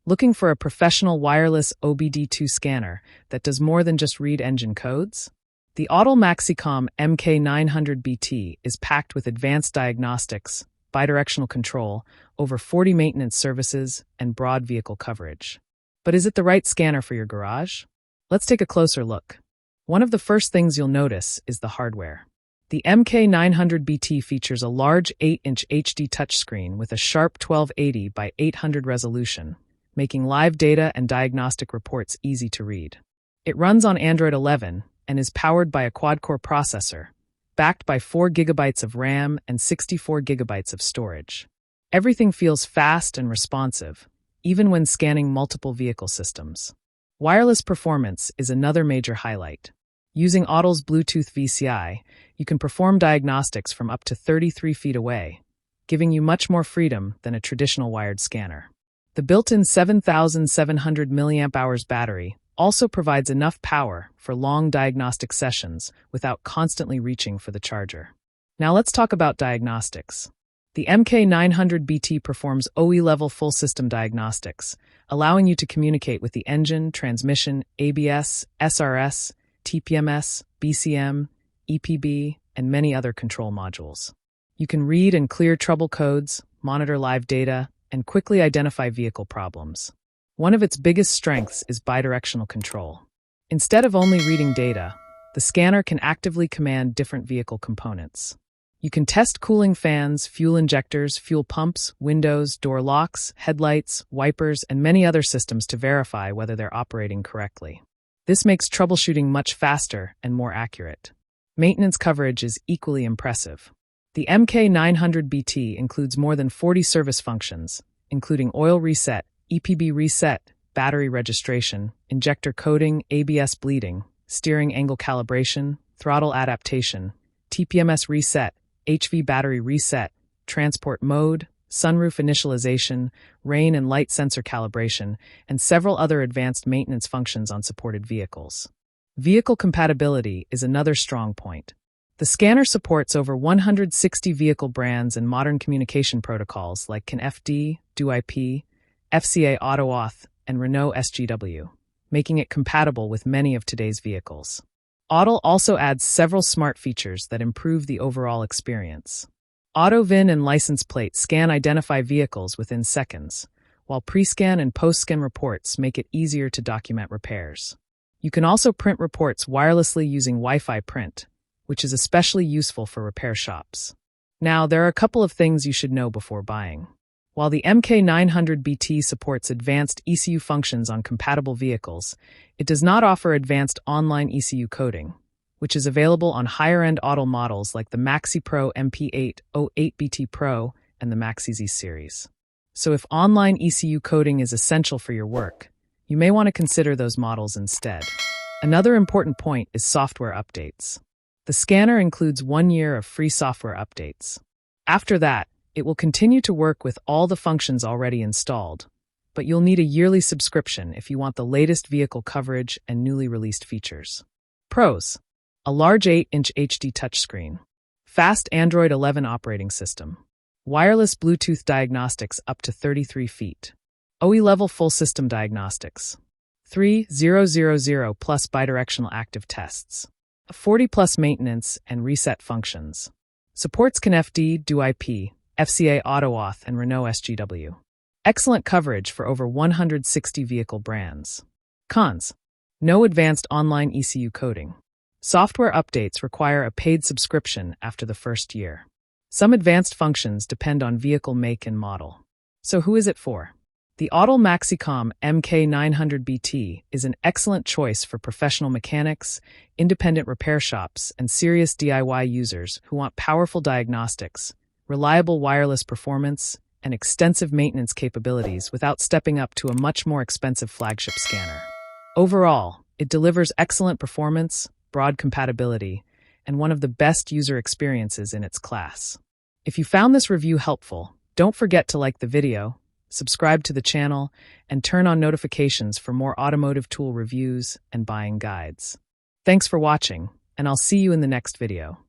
Looking for a professional wireless OBD2 scanner that does more than just read engine codes? The Autel MaxiCOM MK900BT is packed with advanced diagnostics, bidirectional control, over 40 maintenance services, and broad vehicle coverage. But is it the right scanner for your garage? Let's take a closer look. One of the first things you'll notice is the hardware. The MK900BT features a large 8-inch HD touchscreen with a sharp 1280 by 800 resolution, making live data and diagnostic reports easy to read. It runs on Android 11 and is powered by a quad-core processor, backed by 4 GB of RAM and 64 GB of storage. Everything feels fast and responsive, even when scanning multiple vehicle systems. Wireless performance is another major highlight. Using Autel's Bluetooth VCI, you can perform diagnostics from up to 33 feet away, giving you much more freedom than a traditional wired scanner. The built-in 7,700 mAh battery also provides enough power for long diagnostic sessions without constantly reaching for the charger. Now let's talk about diagnostics. The MK900BT performs OE-level full system diagnostics, allowing you to communicate with the engine, transmission, ABS, SRS, TPMS, BCM, EPB, and many other control modules. You can read and clear trouble codes, monitor live data, and quickly identify vehicle problems. One of its biggest strengths is bidirectional control. Instead of only reading data, the scanner can actively command different vehicle components. You can test cooling fans, fuel injectors, fuel pumps, windows, door locks, headlights, wipers, and many other systems to verify whether they're operating correctly. This makes troubleshooting much faster and more accurate. Maintenance coverage is equally impressive. The MK900BT includes more than 40 service functions, including oil reset, EPB reset, battery registration, injector coating, ABS bleeding, steering angle calibration, throttle adaptation, TPMS reset, HV battery reset, transport mode, sunroof initialization, rain and light sensor calibration, and several other advanced maintenance functions on supported vehicles. Vehicle compatibility is another strong point. The scanner supports over 160 vehicle brands and modern communication protocols like CAN-FD, DoIP, FCA AutoAuth, and Renault SGW, making it compatible with many of today's vehicles. Autel also adds several smart features that improve the overall experience. Auto VIN and license plate scan identify vehicles within seconds, while pre-scan and post-scan reports make it easier to document repairs. You can also print reports wirelessly using Wi-Fi print, which is especially useful for repair shops. Now, there are a couple of things you should know before buying. While the MK900BT supports advanced ECU functions on compatible vehicles, it does not offer advanced online ECU coding, which is available on higher-end Autel models like the MaxiPro MP808BT Pro and the MaxiZ series. So if online ECU coding is essential for your work, you may want to consider those models instead. Another important point is software updates. The scanner includes 1 year of free software updates. After that, it will continue to work with all the functions already installed, but you'll need a yearly subscription if you want the latest vehicle coverage and newly released features. Pros: a large 8-inch HD touchscreen, fast Android 11 operating system, wireless Bluetooth diagnostics up to 33 feet, OE-level full system diagnostics, 3000 plus bidirectional active tests, 40+ maintenance and reset functions, supports CAN-FD, DoIP, FCA AutoAuth, and Renault SGW. Excellent coverage for over 160 vehicle brands. Cons: no advanced online ECU coding. Software updates require a paid subscription after the first year. Some advanced functions depend on vehicle make and model. So who is it for? The Autel MaxiCOM MK900BT is an excellent choice for professional mechanics, independent repair shops, and serious DIY users who want powerful diagnostics, reliable wireless performance, and extensive maintenance capabilities without stepping up to a much more expensive flagship scanner. Overall, it delivers excellent performance, broad compatibility, and one of the best user experiences in its class. If you found this review helpful, don't forget to like the video, subscribe to the channel, and turn on notifications for more automotive tool reviews and buying guides. Thanks for watching, and I'll see you in the next video.